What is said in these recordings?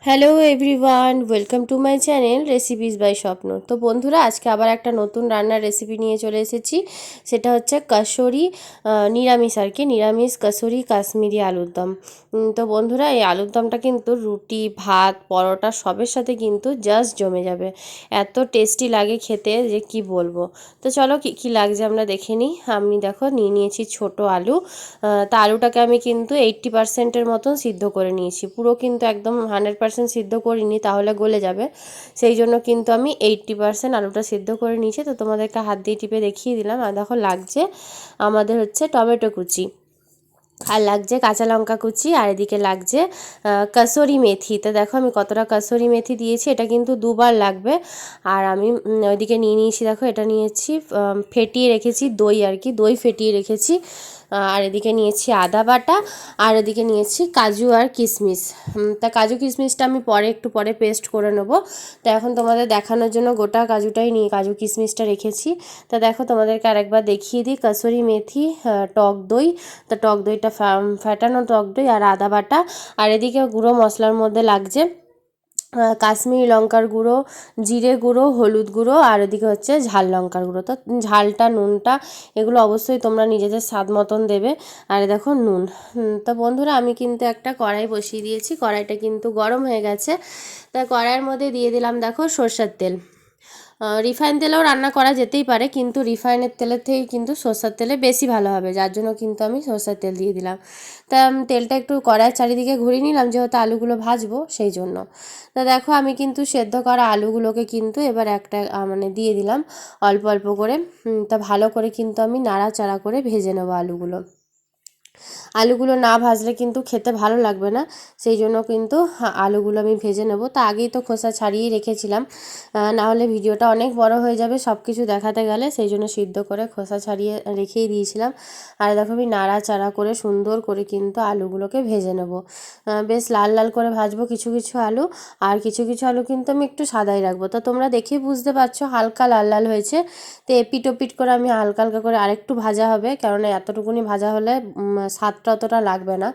Hello everyone, welcome to my channel recipes by Swapna. তো বন্ধুরা, আজকে আবার একটা নতুন রান্নার রেসিপি নিয়ে চলে এসেছি। সেটা হচ্ছে কাসুরি, নিরামিষ আর কি, নিরামিষ কাসুরি কাশ্মীরি আলুর দম। তো বন্ধুরা, এই আলুর দমটা কিন্তু রুটি, ভাত, পরোটা সবের সাথে কিন্তু জাস্ট জমে যাবে। এত টেস্টি লাগে খেতে যে কি বলবো। তো চলো কী কী লাগছে আমরা দেখে নিই। আমি দেখো নিয়ে নিয়েছি ছোট আলু। তা আলুটাকে আমি কিন্তু 80%-এর মতন সিদ্ধ করে নিয়েছি। পুরো কিন্তু একদম 100% সিদ্ধ করিনি, তাহলে গলে যাবে। সেই জন্য কিন্তু আমি 80% আলুটা সিদ্ধ করে নিয়েছি। তো তোমাদেরকে হাত দিয়ে টিপে দেখিয়ে দিলাম। আর দেখো লাগছে আমাদের হচ্ছে টমেটো কুচি, আর লাগছে কাঁচা লঙ্কা কুচি, আর এদিকে লাগছে কাসুরি মেথি। তো দেখো আমি কতটা কাসুরি মেথি দিয়েছি, এটা কিন্তু দুবার লাগবে। আর আমি ওইদিকে নিয়ে নিয়েছি, দেখো এটা নিয়েছি ফেটিয়ে রেখেছি দই আর কি, দই ফেটিয়ে রেখেছি। আর এদিকে নিয়েছি আদা বাটা, আর এদিকে নিয়েছি কাজু আর কিশমিশ। তা কাজু কিশমিশটা আমি একটু পরে পেস্ট করে নেবো। তো এখন তোমাদের দেখানোর জন্য গোটা কাজুটাই নিয়ে কাজু কিশমিশটা রেখেছি। তা দেখো তোমাদেরকে আরেকবার দেখিয়ে দিই, কাসুরি মেথি, টক দই, তা টক দইটা ফ্যাটানো টক দই, আর আদা বাটা। আর এদিকে গুঁড়ো মশলার মধ্যে লাগছে কাশ্মীরি লঙ্কার গুঁড়ো, জিরে গুঁড়ো, হলুদ গুঁড়ো, আর এদিকে হচ্ছে ঝাল লঙ্কার গুঁড়ো। তো ঝালটা, নুনটা এগুলো অবশ্যই তোমরা নিজেদের স্বাদ মতন দেবে। আর দেখো নুন। তো বন্ধুরা, আমি কিন্তু একটা কড়াই বসিয়ে দিয়েছি, কড়াইটা কিন্তু গরম হয়ে গেছে। তা কড়াইয়ের মধ্যে দিয়ে দিলাম দেখো সর্ষের তেল। রিফাইন তেলেও রান্না করা যেতেই পারে, কিন্তু রিফাইনের তেলের থেকে কিন্তু সরষের তেলে বেশি ভালো হবে, যার জন্য কিন্তু আমি সরষের তেল দিয়ে দিলাম। তা তেলটা একটু কড়াইয়ের চারিদিকে ঘুরিয়ে নিলাম, যেহেতু আলুগুলো ভাজবো সেই জন্য। তা দেখো আমি কিন্তু সেদ্ধ করা আলুগুলোকে কিন্তু এবার একটা মানে দিয়ে দিলাম অল্প অল্প করে। তা ভালো করে কিন্তু আমি নাড়াচাড়া করে ভেজে নেবো আলুগুলো। আলুগুলো না ভাজলে কিন্তু খেতে ভালো লাগবে না, সেই জন্য কিন্তু আলুগুলো আমি ভেজে নেব। তা আগেই তো খোসা ছাড়িয়েই রেখেছিলাম, না হলে ভিডিওটা অনেক বড় হয়ে যাবে সব কিছু দেখাতে গেলে, সেই জন্য সিদ্ধ করে খোসা ছাড়িয়ে রেখেই দিয়েছিলাম। আর দেখো আমি নাড়াচাড়া করে সুন্দর করে কিন্তু আলুগুলোকে ভেজে নেব। বেশ লাল লাল করে ভাজবো কিছু কিছু আলু, আর কিছু কিছু আলু কিন্তু আমি একটু সাদাই রাখবো। তো তোমরা দেখে বুঝতে পারছো হালকা লাল লাল হয়েছে। তো এপিট ওপিট করে আমি হালকা হালকা করে আরেকটু ভাজা হবে, কেননা এতটুকুনি ভাজা হলে স্বাদটা অতটা লাগবে না।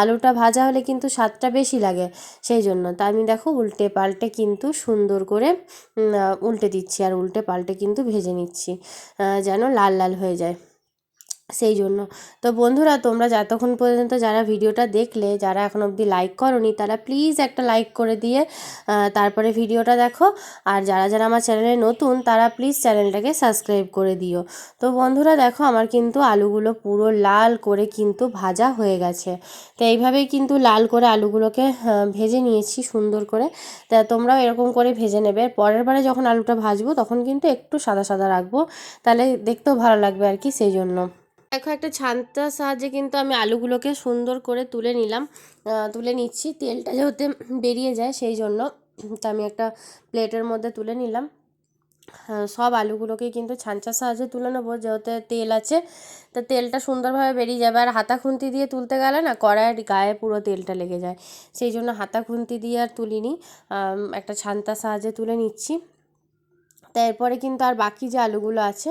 আলুটা ভাজা হলে কিন্তু স্বাদটা বেশি লাগে, সেই জন্য। তা আমি দেখো উল্টে পাল্টে কিন্তু সুন্দর করে উল্টে দিচ্ছি, আর উল্টে পাল্টে কিন্তু ভেজে নিচ্ছি যেন লাল লাল হয়ে যায়, সেই জন্য। তো বন্ধুরা, তোমরা যতক্ষণ পর্যন্ত যারা ভিডিওটা দেখলে, যারা এখন অবধি লাইক করোনি, তারা প্লিজ একটা লাইক করে দিয়ে তারপরে ভিডিওটা দেখো। আর যারা যারা আমার চ্যানেলে নতুন, তারা প্লিজ চ্যানেলটাকে সাবস্ক্রাইব করে দিও। তো বন্ধুরা দেখো, আমার কিন্তু আলুগুলো পুরো লাল করে কিন্তু ভাজা হয়ে গেছে। তো এইভাবেই কিন্তু লাল করে আলুগুলোকে ভেজে নিয়েছি সুন্দর করে। তা তোমরাও এরকম করে ভেজে নেবে। পরের বারে যখন আলুটা ভাজবো তখন কিন্তু একটু সাদা সাদা রাখবো, তাহলে দেখতেও ভালো লাগবে আর কি, সেই জন্য। দেখো একটা ছান্তার সাহায্যে কিন্তু আমি আলুগুলোকে সুন্দর করে তুলে নিলাম, তুলে নিচ্ছি, তেলটা যাতে বেরিয়ে যায় সেই জন্য। তো আমি একটা প্লেটের মধ্যে তুলে নিলাম। সব আলুগুলোকেই কিন্তু ছাঁচার সাহায্যে তুলে নেবো, যেহেতু তেল আছে। তো তেলটা সুন্দরভাবে বেরিয়ে যাবে। আর হাতা খুন্তি দিয়ে তুলতে গেলে না কড়াইয়ের গায়ে পুরো তেলটা লেগে যায়, সেই জন্য হাতা খুন্তি দিয়ে আর তুলিনি, একটা ছান্তার সাহায্যে তুলে নিচ্ছি। তো এরপরে কিন্তু আর বাকি যে আলুগুলো আছে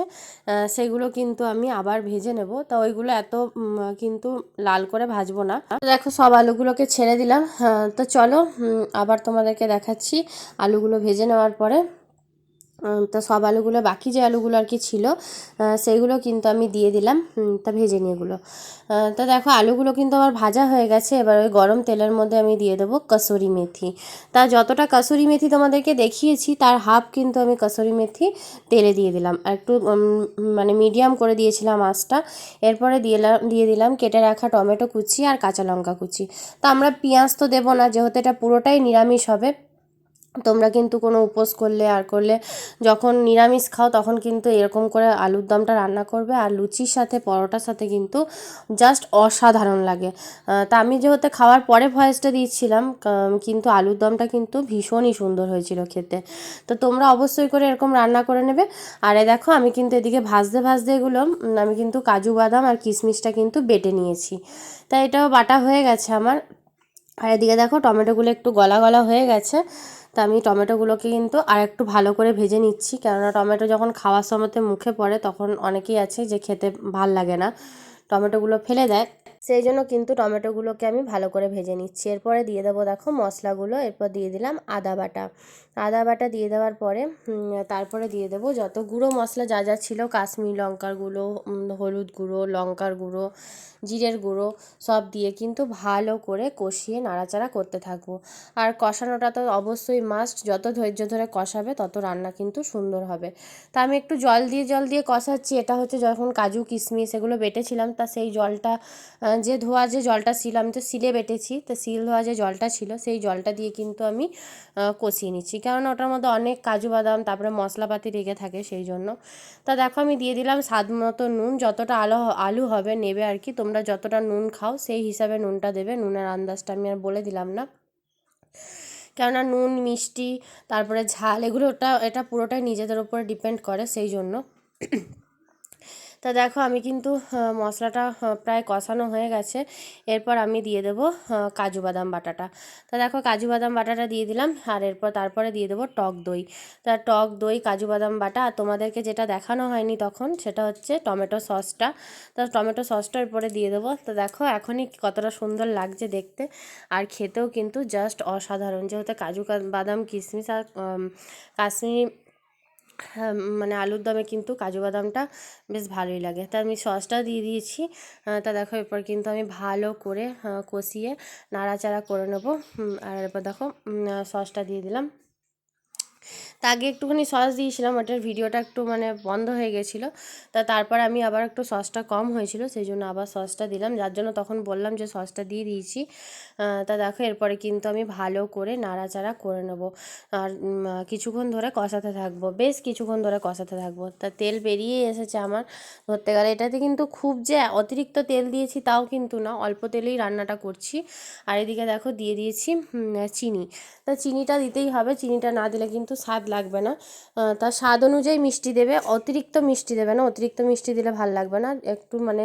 সেগুলো কিন্তু আমি আবার ভেজে নেব। তো ওইগুলো এত কিন্তু লাল করে ভাজবো না। দেখো সব আলুগুলোকে ছেড়ে দিলাম। তো চলো আবার তোমাদেরকে দেখাচ্ছি আলুগুলো ভেজে নেওয়ার পরে। তো সব আলুগুলো, বাকি যে আলুগুলো আর কি ছিল সেইগুলো কিন্তু আমি দিয়ে দিলাম। তা ভেজে নিয়ে এগুলো। তো দেখো আলুগুলো কিন্তু আমার ভাজা হয়ে গেছে। এবার ওই গরম তেলের মধ্যে আমি দিয়ে দেবো কসুরি মেথি। তা যতটা কসুরি মেথি তোমাদেরকে দেখিয়েছি, তার হাফ কিন্তু আমি কসুরি মেথি তেলে দিয়ে দিলাম। আর একটু মানে মিডিয়াম করে দিয়েছিলাম আঁচটা। এরপরে দিয়ে দিলাম কেটে রাখা টমেটো কুচি আর কাঁচা লঙ্কা কুচি। তো আমরা পেঁয়াজ তো দেবো না, যেহেতু এটা পুরোটাই নিরামিষ হবে। তোমরা কিন্তু কোনো উপোস করলে আর করলে, যখন নিরামিষ খাও তখন কিন্তু এরকম করে আলুর দমটা রান্না করবে, আর লুচির সাথে পরোটার সাথে কিন্তু জাস্ট অসাধারণ লাগে। তা আমি যেহেতু খাওয়ার পরে ভয়েসটা দিচ্ছিলাম, কিন্তু আলুর দমটা কিন্তু ভীষণই সুন্দর হয়েছিল খেতে। তো তোমরা অবশ্যই করে এরকম রান্না করে নেবে। আর দেখো আমি কিন্তু এদিকে ভাজতে ভাজতে এগুলো আমি কিন্তু কাজু বাদাম আর কিশমিশটা কিন্তু বেটে নিয়েছি। তাই এটাও বাটা হয়ে গেছে আমার। আর এদিকে দেখো টমেটোগুলো একটু গলা গলা হয়ে গেছে। তা আমি টমেটোগুলোকে কিন্তু আর একটু ভালো করে ভেজে নিচ্ছি, কেননা টমেটো যখন খাওয়ার সময়তে মুখে পড়ে তখন অনেকেই আছে যে খেতে ভাল লাগে না, টমেটোগুলো ফেলে দেয়। সেই জন্য কিন্তু টমেটোগুলোকে আমি ভালো করে ভেজে নিচ্ছি। এরপরে দিয়ে দেবো দেখো মশলাগুলো। এরপর দিয়ে দিলাম আদা বাটা। আদা বাটা দিয়ে দেওয়ার পরে তারপরে দিয়ে দেবো যত গুঁড়ো মশলা যা যা ছিল, কাশ্মীরি লঙ্কার গুঁড়ো, হলুদ গুঁড়ো, লঙ্কার গুঁড়ো, জিরের গুঁড়ো, সব দিয়ে কিন্তু ভালো করে কষিয়ে নাড়াচাড়া করতে থাকবো। আর কষানোটা তো অবশ্যই মাস্ট, যত ধৈর্য ধরে কষাবে তত রান্না কিন্তু সুন্দর হবে। তা আমি একটু জল দিয়ে কষাচ্ছি। এটা হচ্ছে যখন কাজু কিশমিশ এগুলো বেটেছিলাম, তা সেই জলটা যে ধোয়া যে জলটা ছিল, আমি তো সিলে বেটেছি, তো সিল ধোয়া যে জলটা ছিল সেই জলটা দিয়ে কিন্তু আমি কষিয়ে নিচ্ছি, কারণ ওটার মধ্যে অনেক কাজু বাদাম তারপরে মশলাপাতি লেগে থাকে সেই জন্য। তা দেখো আমি দিয়ে দিলাম স্বাদ মতো নুন, যতটা আলু হবে নেবে আর কি, তোমরা যতটা নুন খাও সেই হিসাবে নুনটা দেবে। নুনের আন্দাজটা আমি আর বলে দিলাম না, কেননা নুন মিষ্টি তারপরে ঝাল এগুলো এটা পুরোটাই নিজেদের উপর ডিপেন্ড করে, সেই জন্য। তা দেখো আমি কিন্তু মশলাটা প্রায় কষানো হয়ে গেছে। এরপর আমি দিয়ে দেবো কাজু বাদাম বাটাটা। তা দেখো কাজু বাদাম বাটাটা দিয়ে দিলাম, আর তারপরে দিয়ে দেবো টক দই। তা টক দই, কাজু বাদাম বাটা, আর তোমাদেরকে যেটা দেখানো হয়নি তখন সেটা হচ্ছে টমেটো সসটা। তা টমেটো সসটা এরপরে দিয়ে দেবো। তো দেখো এখনই কতটা সুন্দর লাগছে দেখতে, আর খেতেও কিন্তু জাস্ট অসাধারণ, যেহেতু কাজু বাদাম কিশমিশ আর কাশ্মীরি মানে আলুর দমে কিন্তু কাজু বাদামটা বেশ ভালোই লাগে। তা আমি সসটা দিয়ে দিয়েছি। তা দেখো এরপর কিন্তু আমি ভালো করে কষিয়ে নাড়াচাড়া করে নেবো। আর এরপর দেখো সসটা দিয়ে দিলাম। তা আগে একটুখানি সস দিয়েছিলাম, ওটার ভিডিওটা একটু মানে বন্ধ হয়ে গেছিলো। তারপর আমি আবার একটু সসটা কম হয়েছিল, সেই জন্য আবার সসটা দিলাম, যার জন্য তখন বললাম যে সসটা দিয়ে দিয়েছি। তা দেখো এরপরে কিন্তু আমি ভালো করে নাড়াচাড়া করে নেবো, আর কিছুক্ষণ ধরে কষাতে থাকবো, বেশ কিছুক্ষণ ধরে কষাতে থাকবো। তা তেল বেরিয়ে এসেছে আমার ধরতে গেলে। এটাতে কিন্তু খুব যে অতিরিক্ত তেল দিয়েছি তাও কিন্তু না, অল্প তেলেই রান্নাটা করছি। আর এদিকে দেখো দিয়ে দিয়েছি চিনি। তা চিনিটা দিতেই হবে, চিনিটা না দিলে কিন্তু স্বাদ লাগবে না। তা স্বাদ অনুযায়ী মিষ্টি দেবে, অতিরিক্ত মিষ্টি দেবে না, অতিরিক্ত মিষ্টি দিলে ভাল লাগবে না। একটু মানে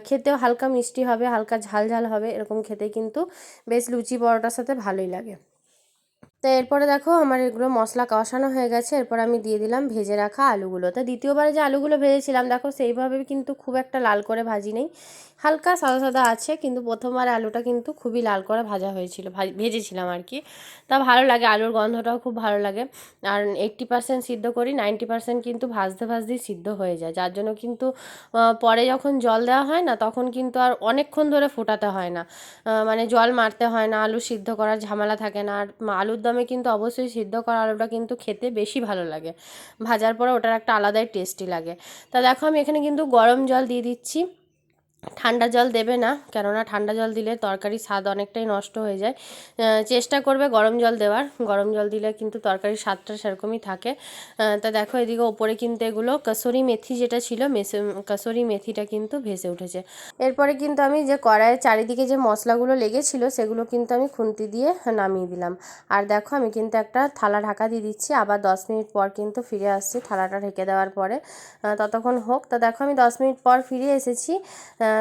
খেতেও হালকা মিষ্টি হবে, হালকা ঝাল ঝাল হবে, এরকম খেতে কিন্তু বেশ লুচি পরোটার সাথে ভালোই লাগে। তো এরপরে দেখো আমার এগুলো মশলা কষানো হয়ে গেছে। এরপর আমি দিয়ে দিলাম ভেজে রাখা আলুগুলো। তো দ্বিতীয়বারে যে আলুগুলো ভেজেছিলাম দেখো সেইভাবে কিন্তু খুব একটা লাল করে ভাজি নেই, হালকা সাদা সাদা আছে, কিন্তু প্রথমবার আলুটা কিন্তু খুবই লাল করে ভাজা হয়েছিল, ভেজেছিলাম আর কি। তা ভালো লাগে, আলুর গন্ধটাও খুব ভালো লাগে। আর 80% সিদ্ধ করি, 90% কিন্তু ভাজতে ভাজতেই সিদ্ধ হয়ে যায়, যার জন্য কিন্তু পরে যখন জল দেওয়া হয় না তখন কিন্তু আর অনেকক্ষণ ধরে ফোটাতে হয় না, মানে জল মারতে হয় না, আলু সিদ্ধ করার ঝামেলা থাকে না। আর আলুর দমে কিন্তু অবশ্যই সিদ্ধ করা আলুটা কিন্তু খেতে বেশি ভালো লাগে, ভাজার পরে ওটার একটা আলাদাই টেস্টি লাগে। তা দেখো আমি এখানে কিন্তু গরম জল দিয়ে দিচ্ছি, ঠান্ডা জল দেবে না, কেননা ঠান্ডা জল দিলে তরকারির স্বাদ অনেকটাই নষ্ট হয়ে যায়। চেষ্টা করবে গরম জল দেওয়ার, গরম জল দিলে কিন্তু তরকারির স্বাদটা সেরকমই থাকে। তা দেখো এদিকে ওপরে কিন্তু এগুলো কসুরি মেথি যেটা ছিল কসুরি মেথিটা কিন্তু ভেসে উঠেছে। এরপরে কিন্তু আমি যে কড়াইয়ের চারিদিকে যে মশলাগুলো লেগেছিল সেগুলো কিন্তু আমি খুন্তি দিয়ে নামিয়ে দিলাম। আর দেখো আমি কিন্তু একটা থালা ঢাকা দিয়ে দিচ্ছি, আবার 10 মিনিট পর কিন্তু ফিরে আসছি থালাটা ঢেকে দেওয়ার পরে। ততক্ষণ হোক। তা দেখো আমি 10 মিনিট পর ফিরে এসেছি।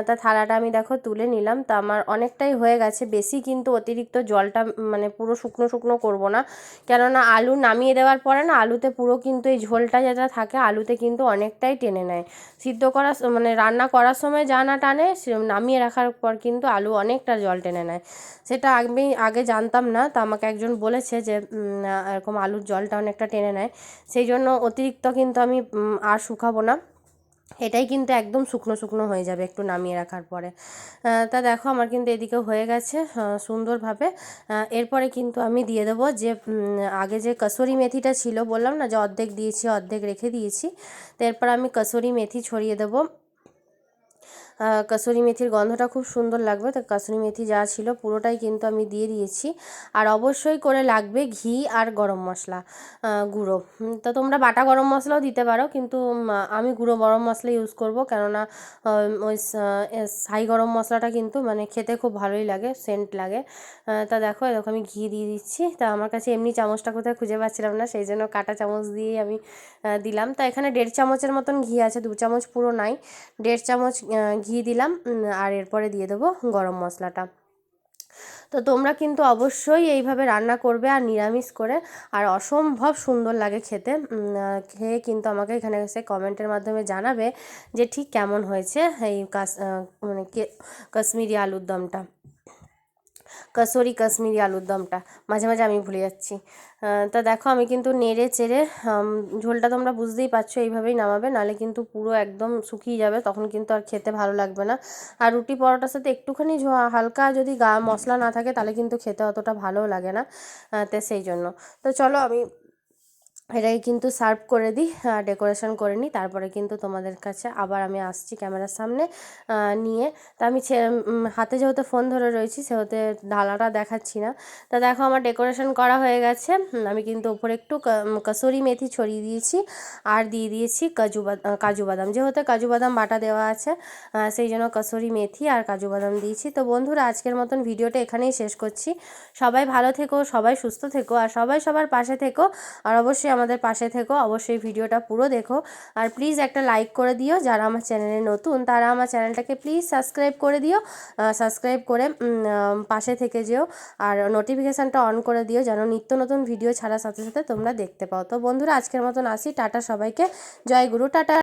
তা থালাটা আমি দেখো তুলে নিলাম। তা আমার অনেকটাই হয়ে গেছে, বেশি কিন্তু অতিরিক্ত জলটা মানে পুরো শুকনো শুকনো করবো না, কেননা আলু নামিয়ে দেওয়ার পরে না আলুতে পুরো কিন্তু এই ঝোলটা যেটা থাকে আলুতে কিন্তু অনেকটাই টেনে নেয়। সিদ্ধ করার মানে রান্না করার সময় যা না টানে, নামিয়ে রাখার পর কিন্তু আলু অনেকটা জল টেনে নেয়। সেটা আমি আগে জানতাম না, তো আমাকে একজন বলেছে যে এরকম আলুর জলটা অনেকটা টেনে নেয়, সেই জন্য অতিরিক্ত কিন্তু আমি আর শুকাবো না, এটাই কিন্তু একদম শুকনো শুকনো হয়ে যাবে একটু নামিয়ে রাখার পরে। তা দেখো আমার কিন্তু এদিকে হয়ে গেছে সুন্দরভাবে। এরপরে কিন্তু আমি দিয়ে দেবো যে আগে যে কসুরি মেথিটা ছিল, বললাম না যে অর্ধেক দিয়েছি অর্ধেক রেখে দিয়েছি, তো এরপর আমি কসুরি মেথি ছড়িয়ে দেবো। কসুরি মেথির গন্ধটা খুব সুন্দর লাগবে, তো কসুরি মেথি যা ছিল পুরোটাই কিন্তু আমি দিয়ে দিয়েছি। আর অবশ্যই করে লাগবে ঘি আর গরম মশলা গুঁড়ো। তো তোমরা বাটা গরম মশলাও দিতে পারো, কিন্তু আমি গুঁড়ো গরম মশলা ইউজ করব, কেননা ওই ছাই গরম মশলাটা কিন্তু মানে খেতে খুব ভালোই লাগে, সেন্ট লাগে। তা দেখো এরকম আমি ঘি দিয়ে দিচ্ছি। তা আমার কাছে এমনি চামচটা কোথায় খুঁজে পাচ্ছিলাম না, সেই জন্য কাঁটা চামচ দিয়েই আমি দিলাম। তা এখানে 1.5 চামচের মতন ঘি আছে, 2 চামচ পুরো নাই, 1.5 চামচ ঘি দিলাম। আর এরপরে দিয়ে দেবো গরম মশলাটা। তো তোমরা কিন্তু অবশ্যই এইভাবে রান্না করবে আর নিরামিষ করে, আর অসম্ভব সুন্দর লাগে খেতে। খেয়ে কিন্তু আমাকে এখানে এসে কমেন্টের মাধ্যমে জানাবে যে ঠিক কেমন হয়েছে এই মানে কাশ্মীরি আলুর দমটা, কাশ্মীরি আলুর দমটা, মাঝে মাঝে আমি ভুলে যাচ্ছি। তা দেখো আমি কিন্তু নেড়ে চেড়ে, ঝোলটা তোমরা বুঝতেই পারছো, এইভাবেই নামাবে, নাহলে কিন্তু পুরো একদম শুকিয়ে যাবে, তখন কিন্তু আর খেতে ভালো লাগবে না। আর রুটি পরোটার সাথে একটুখানি হালকা যদি মশলা না থাকে তাহলে কিন্তু খেতে অতটা ভালোও লাগে না। তো সেই জন্য, তো চলো আমি এটাকে কিন্তু সার্ভ করে দিই, ডেকোরেশন করে নিই, তারপরে কিন্তু তোমাদের কাছে আবার আমি আসছি ক্যামেরার সামনে নিয়ে। তা আমি হাতে যেহেতু ফোন ধরে রয়েছি সেহেতু ঢালাটা দেখাচ্ছি না। তা দেখো আমার ডেকোরেশন করা হয়ে গেছে। আমি কিন্তু ওপরে একটু কসুরি মেথি ছড়িয়ে দিয়েছি, আর দিয়ে দিয়েছি কাজু বাদাম, যেহেতু কাজু বাদাম বাটা দেওয়া আছে, সেই জন্য কসুরি মেথি আর কাজু বাদাম দিয়েছি। তো বন্ধুরা আজকের মতন ভিডিওটা এখানেই শেষ করছি। সবাই ভালো থেকো, সবাই সুস্থ থেকো, আর সবাই সবার পাশে থেকো, আর অবশ্যই আমাদের পাশে থেকো, অবশ্যই ভিডিওটা পুরো দেখো। আর প্লিজ একটা লাইক করে দিও, যারা আমার চ্যানেলে নতুন তারা আমার চ্যানেলটাকে প্লিজ সাবস্ক্রাইব করে দিও, সাবস্ক্রাইব করে পাশে থেকে যেও, আর নোটিফিকেশানটা অন করে দিও যেন নিত্য নতুন ভিডিও ছাড়ার সাথে সাথে তোমরা দেখতে পাও। তো বন্ধুরা আজকের মতন আসি, টাটা সবাইকে, জয় গুরু, টাটা।